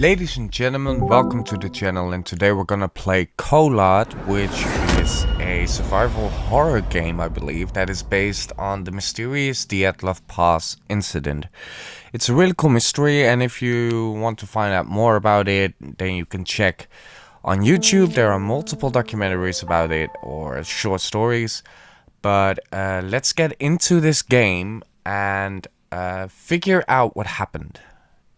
Ladies and gentlemen, welcome to the channel, and today we're gonna play Kholat, which is a survival horror game, I believe, that is based on the mysterious Dyatlov Pass incident. It's a really cool mystery, and if you want to find out more about it, then you can check on YouTube. There are multiple documentaries about it, or short stories. But let's get into this game and figure out what happened.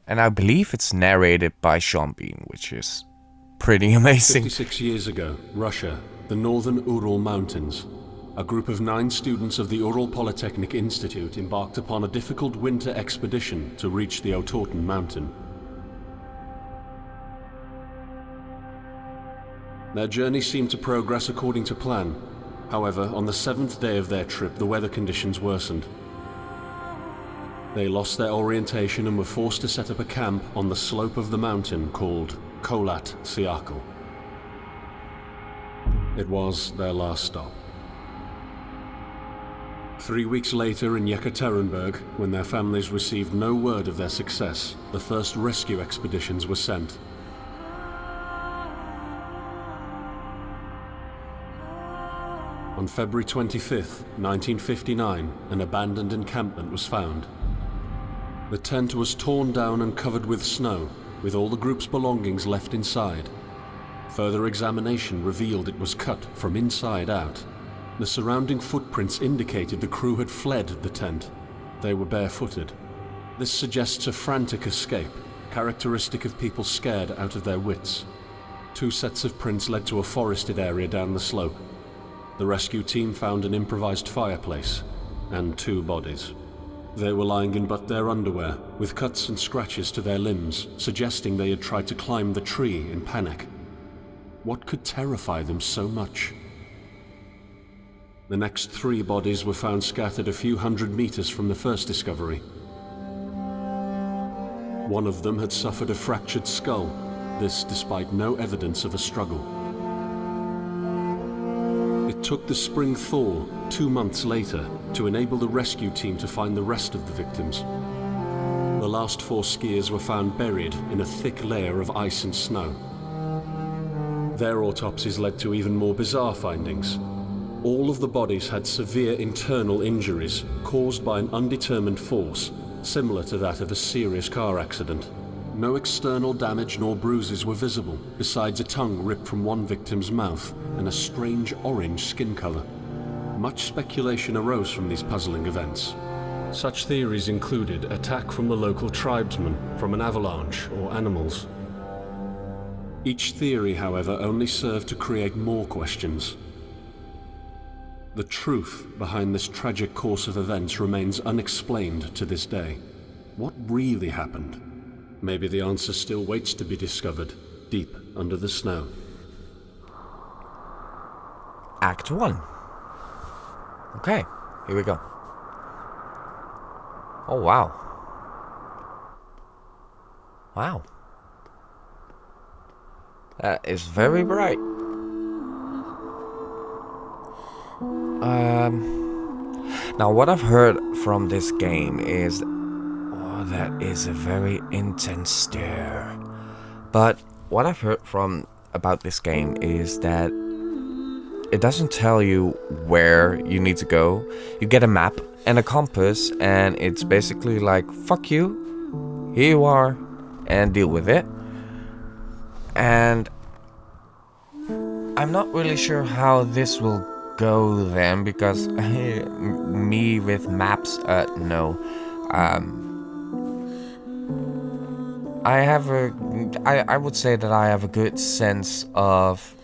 And I believe it's narrated by Sean Bean, which is pretty amazing. 56 years ago, Russia, the northern Ural Mountains. A group of 9 students of the Ural Polytechnic Institute embarked upon a difficult winter expedition to reach the Otorten mountain. Their journey seemed to progress according to plan. However, on the 7th day of their trip, the weather conditions worsened. They lost their orientation and were forced to set up a camp on the slope of the mountain called Kholat Syakhl. It was their last stop. 3 weeks later in Yekaterinburg, when their families received no word of their success, the first rescue expeditions were sent. On February 25th, 1959, an abandoned encampment was found. The tent was torn down and covered with snow, with all the group's belongings left inside. Further examination revealed it was cut from inside out. The surrounding footprints indicated the crew had fled the tent. They were barefooted. This suggests a frantic escape, characteristic of people scared out of their wits. 2 sets of prints led to a forested area down the slope. The rescue team found an improvised fireplace and 2 bodies. They were lying in but their underwear, with cuts and scratches to their limbs, suggesting they had tried to climb the tree in panic. What could terrify them so much? The next 3 bodies were found scattered a few hundred meters from the first discovery. One of them had suffered a fractured skull, this despite no evidence of a struggle. It took the spring thaw 2 months later to enable the rescue team to find the rest of the victims. The last 4 skiers were found buried in a thick layer of ice and snow. Their autopsies led to even more bizarre findings. All of the bodies had severe internal injuries caused by an undetermined force, similar to that of a serious car accident. No external damage nor bruises were visible, besides a tongue ripped from one victim's mouth and a strange orange skin color. Much speculation arose from these puzzling events. Such theories included attack from the local tribesmen, from an avalanche, or animals. Each theory, however, only served to create more questions. The truth behind this tragic course of events remains unexplained to this day. What really happened? Maybe the answer still waits to be discovered, deep under the snow. Act 1. Okay, here we go. Oh, wow. Wow. That is very bright. Now what I've heard from this game is that is a very intense stare. But what I've heard about this game is that it doesn't tell you where you need to go. You get a map and a compass, and it's basically like, fuck you, here you are, and deal with it. And I'm not really sure how this will go then, because me with maps, no. I would say that I have a good sense of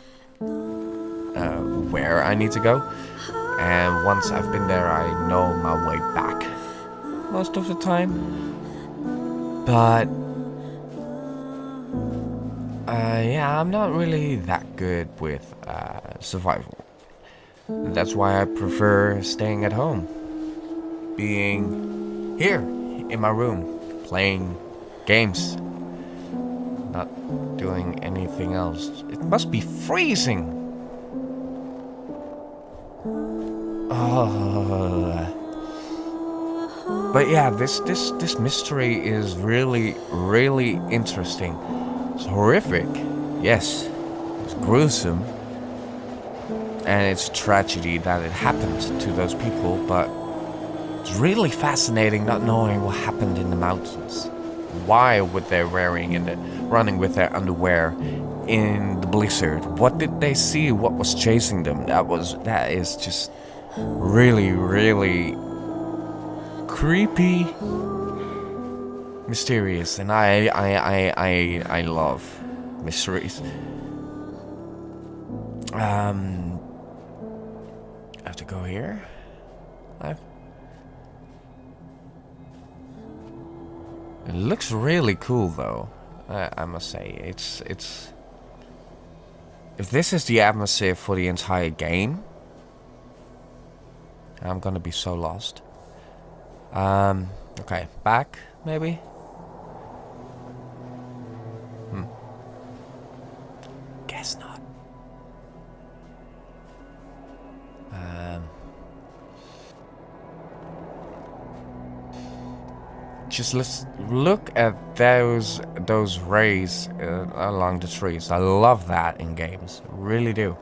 where I need to go, and once I've been there, I know my way back most of the time. But yeah, I'm not really that good with survival. That's why I prefer staying at home, being here in my room, playing games, not doing anything else. It must be freezing. But yeah, this mystery is really interesting. It's horrific. Yes, it's gruesome. And it's a tragedy that it happened to those people, but it's really fascinating not knowing what happened in the mountains. Why would they running with their underwear in the blizzard? What did they see? What was chasing them? That is just really, really creepy, mysterious, and I love mysteries. I have to go here. It looks really cool, though. I must say, it's. If this is the atmosphere for the entire game, I'm gonna be so lost. Okay, back maybe. Guess not. Just let's look at those rays along the trees. I love that in games, really do.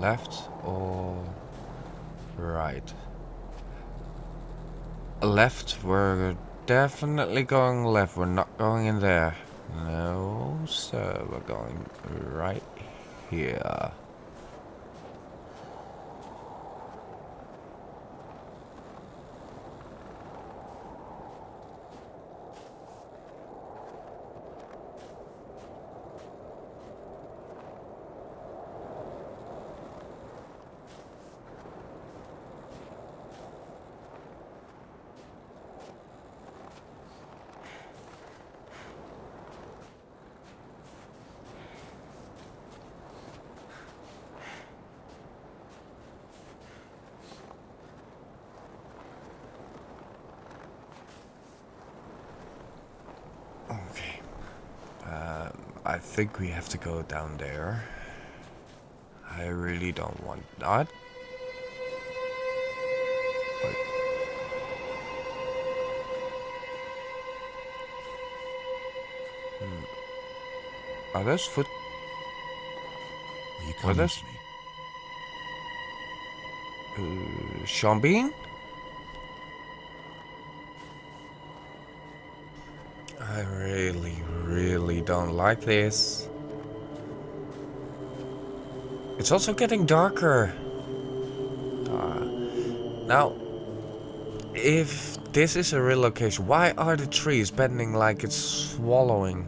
Left or right? Left, we're definitely going left. We're not going in there. No, sir, we're going right here. Okay. I think we have to go down there. I really don't want that. Wait. Are those foot? Are you coming to me? Sean Bean? I really don't like this. It's also getting darker. Now, if this is a real location, why are the trees bending like it's swallowing?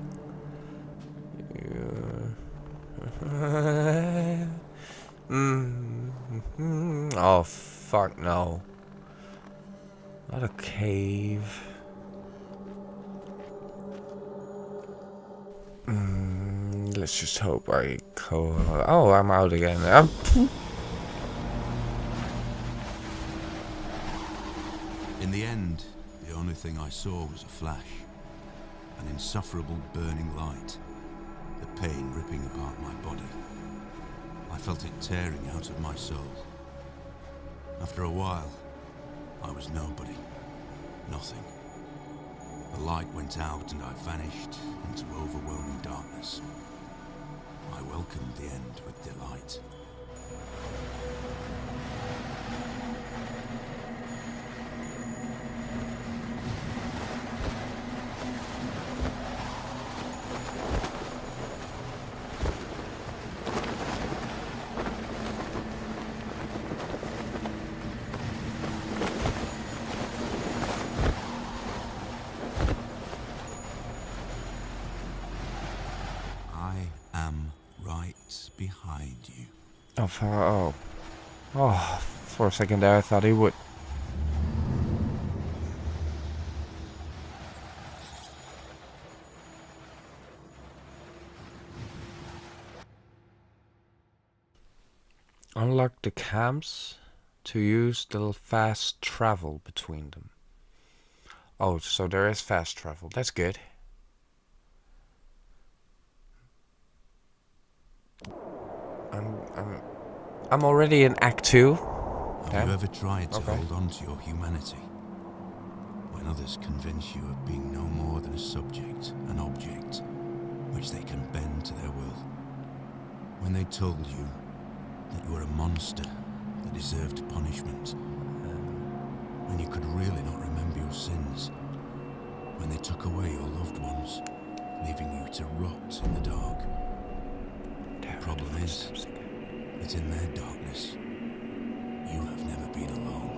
Oh, fuck no. Not a cave. Let's just hope I go. Oh, I'm out again. In the end, the only thing I saw was a flash. An insufferable burning light. The pain ripping apart my body. I felt it tearing out of my soul. After a while, I was nobody. Nothing. The light went out and I vanished into overwhelming darkness. I welcomed the end with delight. Behind you. Oh, for a second there I thought he would. Unlock the camps to use the fast travel between them. Oh, so there is fast travel. That's good. I'm already in Act 2. Have you ever tried to hold on to your humanity? When others convince you of being no more than a subject, an object, which they can bend to their will. When they told you that you were a monster that deserved punishment. When you could really not remember your sins. When they took away your loved ones, leaving you to rot in the dark. The problem is, that in their darkness, you have never been alone.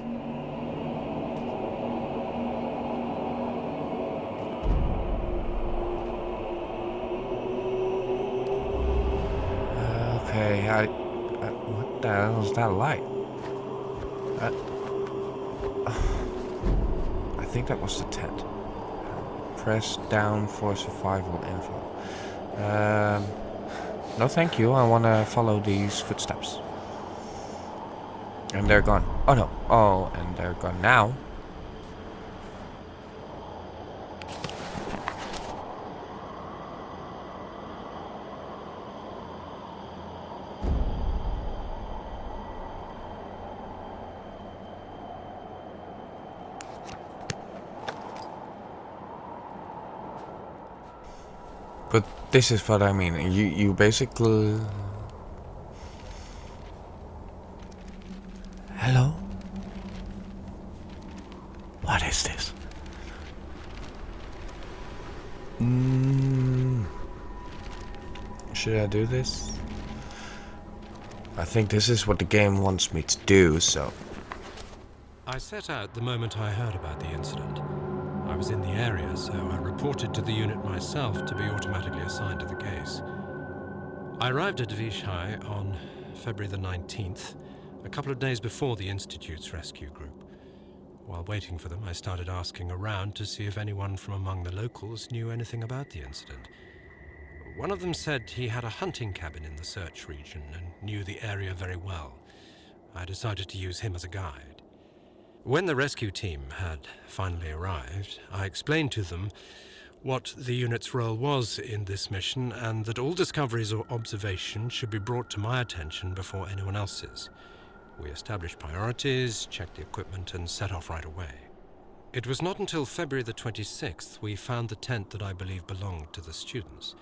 Okay, what the hell is that light? I think that was the tent. Press down for survival info. No thank you, I want to follow these footsteps. And they're gone. Oh no. Oh, and they're gone now. But this is what I mean. You basically... Hello? What is this? Should I do this? I think this is what the game wants me to do, so... I set out the moment I heard about the incident. I was in the area, so I reported to the unit myself to be automatically assigned to the case. I arrived at Vyshai on February the 19th, a couple of days before the Institute's rescue group. While waiting for them, I started asking around to see if anyone from among the locals knew anything about the incident. One of them said he had a hunting cabin in the search region and knew the area very well. I decided to use him as a guide. When the rescue team had finally arrived, I explained to them what the unit's role was in this mission and that all discoveries or observations should be brought to my attention before anyone else's. We established priorities, checked the equipment, and set off right away. It was not until February the 26th we found the tent that I believe belonged to the students.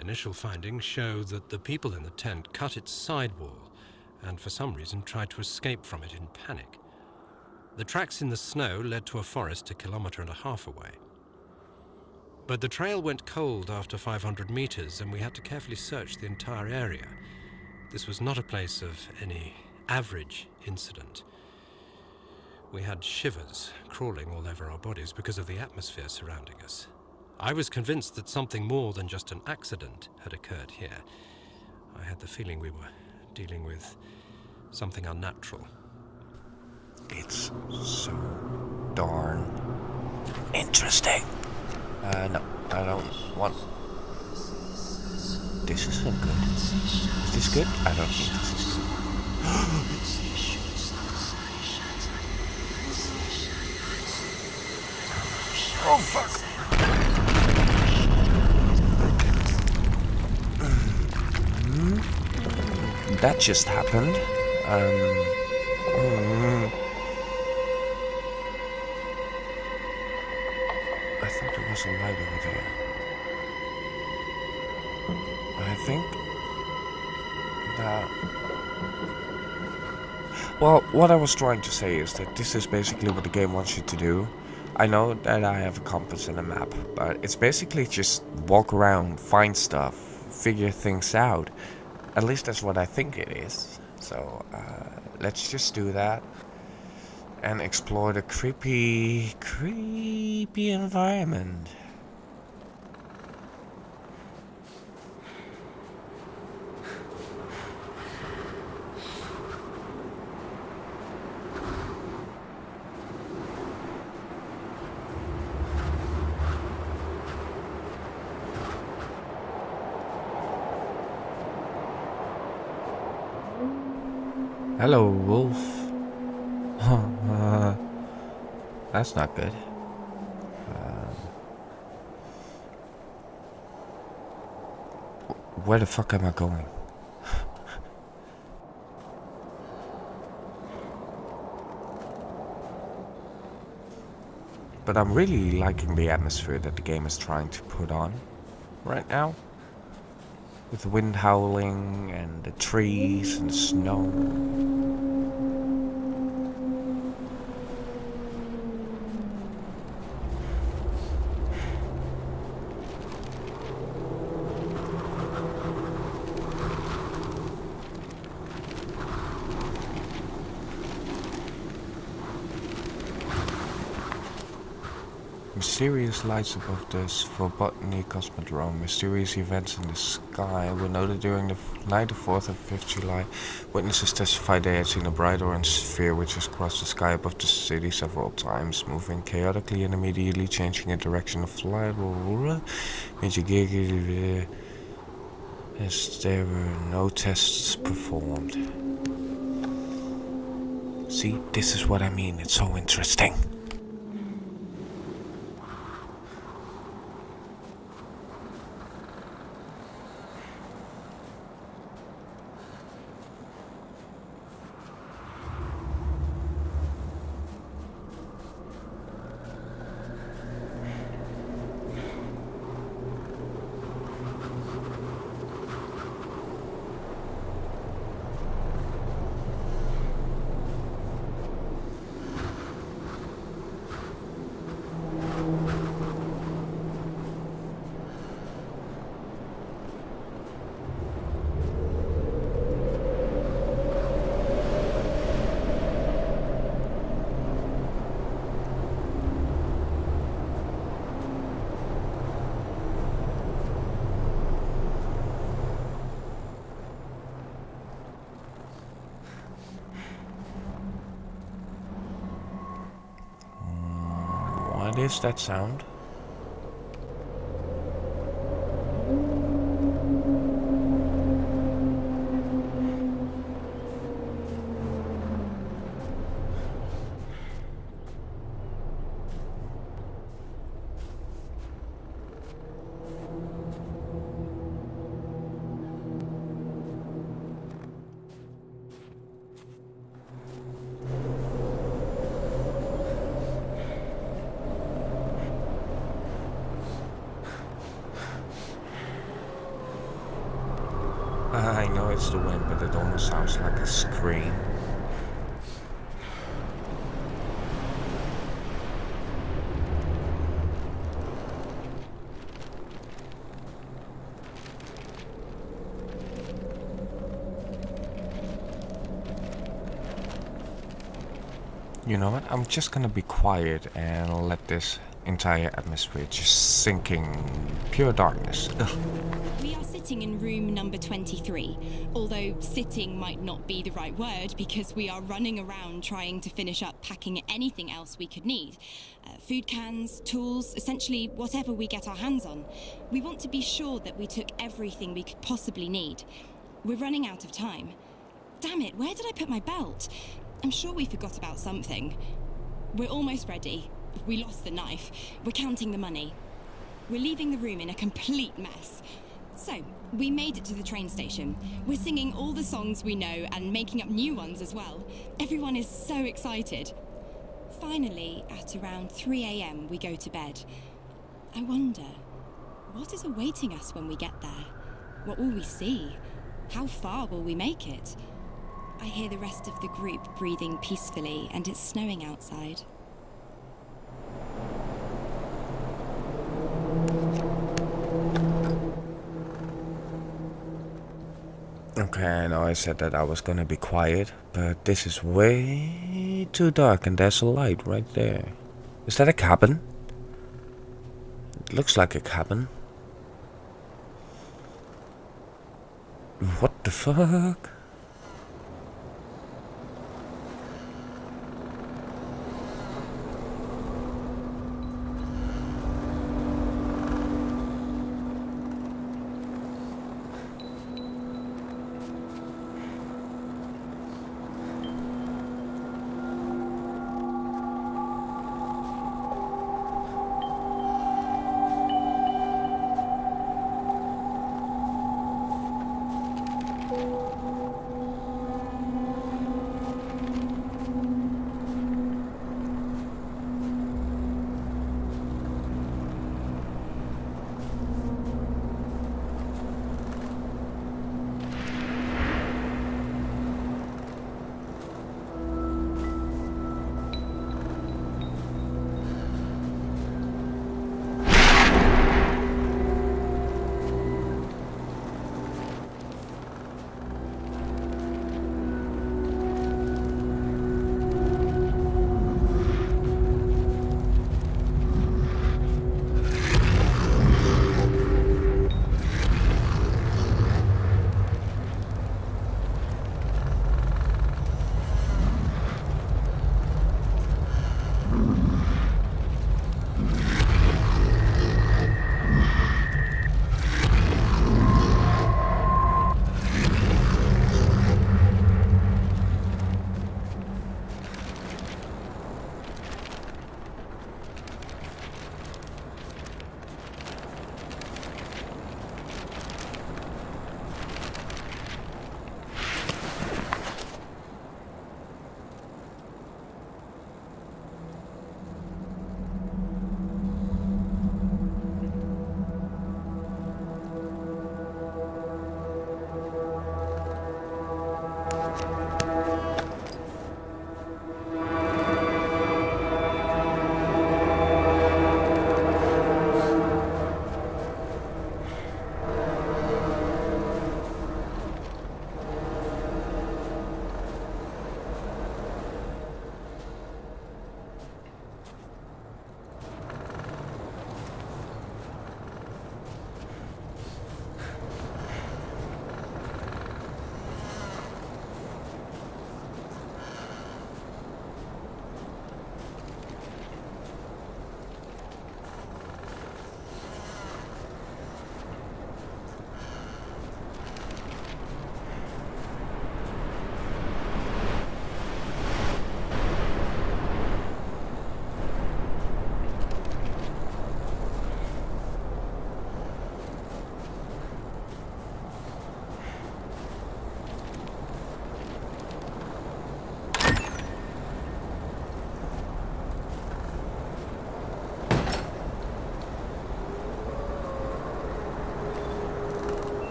Initial findings show that the people in the tent cut its sidewall and for some reason tried to escape from it in panic. The tracks in the snow led to a forest 1.5 kilometers away. But the trail went cold after 500 meters and we had to carefully search the entire area. This was not a place of any average incident. We had shivers crawling all over our bodies because of the atmosphere surrounding us. I was convinced that something more than just an accident had occurred here. I had the feeling we were dealing with something unnatural. It's so darn interesting. No, I don't want... This isn't good. Is this good? I don't think this is good. Oh fuck! That just happened. I thought there was a light over there. I think that... Well, what I was trying to say is that this is basically what the game wants you to do. I know that I have a compass and a map, but it's basically just walk around, find stuff, figure things out. At least that's what I think it is. So, let's just do that. And explore the creepy environment. Hello, wolf. That's not good. Where the fuck am I going? But I'm really liking the atmosphere that the game is trying to put on right now. With the wind howling and the trees and the snow. Mysterious lights above this Phobotny Cosmodrome. Mysterious events in the sky were noted during the night of 4th and 5th July. Witnesses testified they had seen a bright orange sphere which has crossed the sky above the city several times, moving chaotically and immediately changing in direction of flight. As there were no tests performed. See, this is what I mean. It's so interesting. What is that sound? I know it's the wind, but it almost sounds like a scream. You know what? I'm just gonna be quiet and let this entire atmosphere just sink in pure darkness. We are sitting in room number 23, although sitting might not be the right word because we are running around trying to finish up packing anything else we could need. Food cans, tools, essentially whatever we get our hands on. We want to be sure that we took everything we could possibly need. We're running out of time. Damn it, where did I put my belt? I'm sure we forgot about something. We're almost ready. We lost the knife. We're counting the money. We're leaving the room in a complete mess. So, we made it to the train station. We're singing all the songs we know and making up new ones as well. Everyone is so excited. Finally, at around 3 AM, we go to bed. I wonder, what is awaiting us when we get there? What will we see? How far will we make it? I hear the rest of the group breathing peacefully, and it's snowing outside. Okay, I know I said that I was gonna be quiet, but this is way too dark and there's a light right there. Is that a cabin? It looks like a cabin. What the fuck?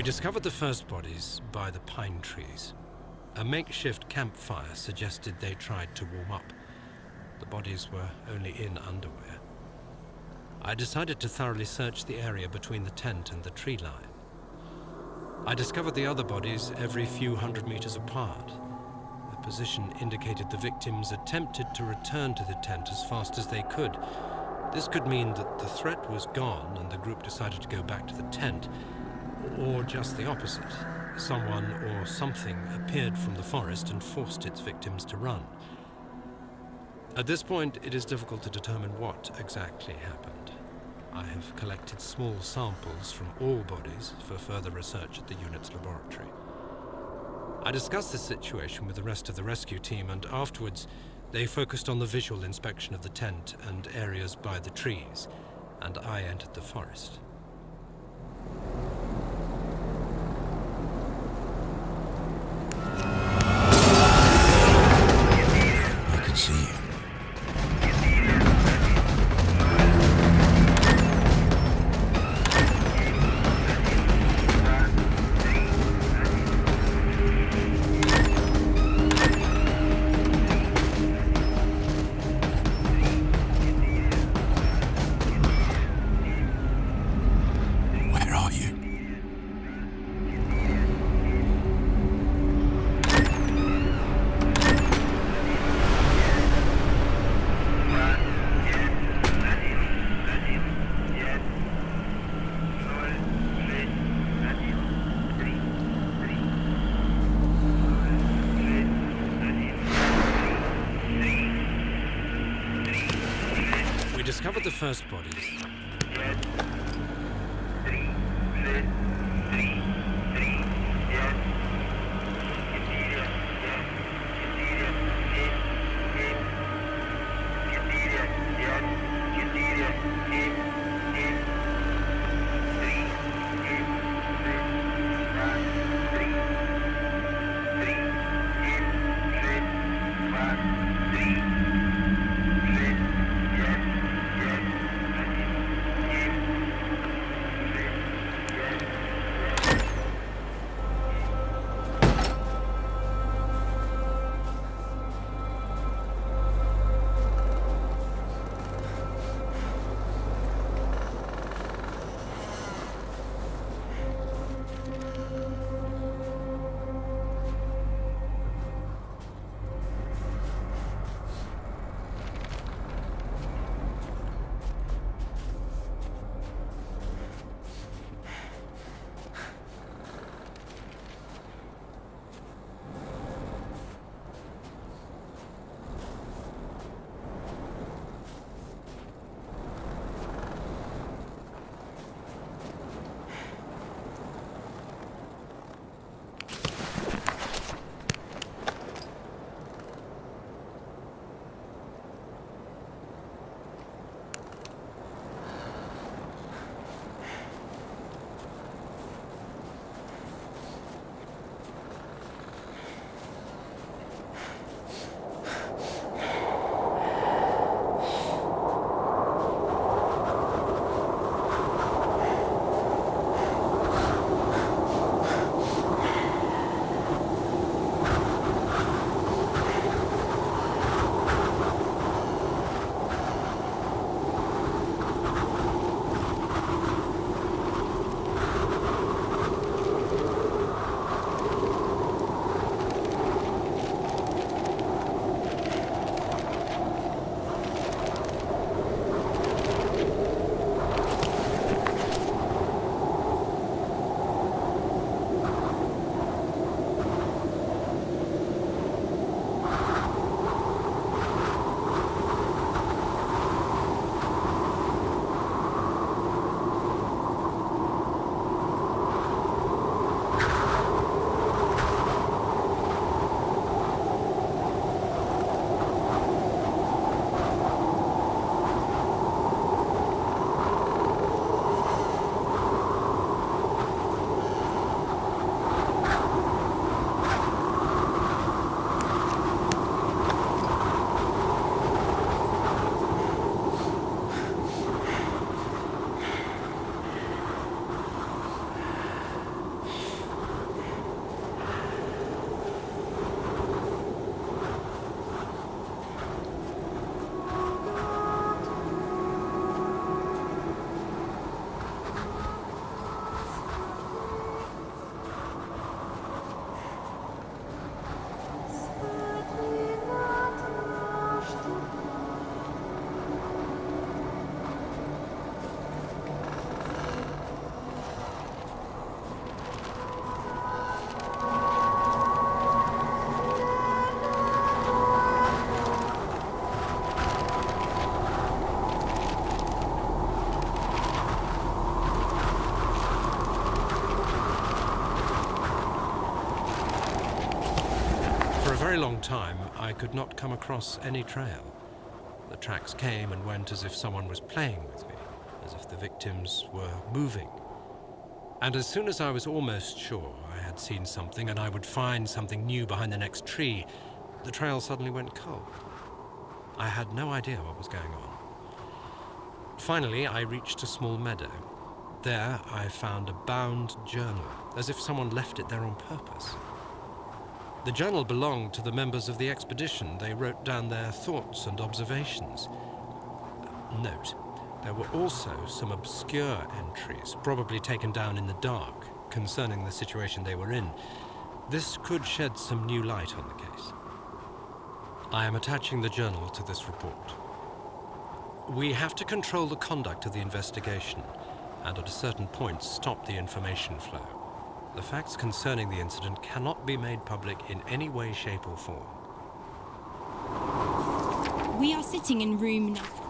We discovered the first bodies by the pine trees. A makeshift campfire suggested they tried to warm up. The bodies were only in underwear. I decided to thoroughly search the area between the tent and the tree line. I discovered the other bodies every few hundred meters apart. The position indicated the victims attempted to return to the tent as fast as they could. This could mean that the threat was gone and the group decided to go back to the tent, or just the opposite. Someone or something appeared from the forest and forced its victims to run. At this point, it is difficult to determine what exactly happened. I have collected small samples from all bodies for further research at the unit's laboratory. I discussed this situation with the rest of the rescue team, and afterwards they focused on the visual inspection of the tent and areas by the trees, and I entered the forest. I can see you. We discovered the first bodies. very long time, I could not come across any trail. The tracks came and went as if someone was playing with me, as if the victims were moving. And as soon as I was almost sure I had seen something and I would find something new behind the next tree, the trail suddenly went cold. I had no idea what was going on. Finally, I reached a small meadow. There, I found a bound journal, as if someone left it there on purpose. The journal belonged to the members of the expedition. They wrote down their thoughts and observations. Note, there were also some obscure entries, probably taken down in the dark, concerning the situation they were in. This could shed some new light on the case. I am attaching the journal to this report. We have to control the conduct of the investigation, and at a certain point stop the information flow. The facts concerning the incident cannot be made public in any way, shape, or form. We are sitting in room number...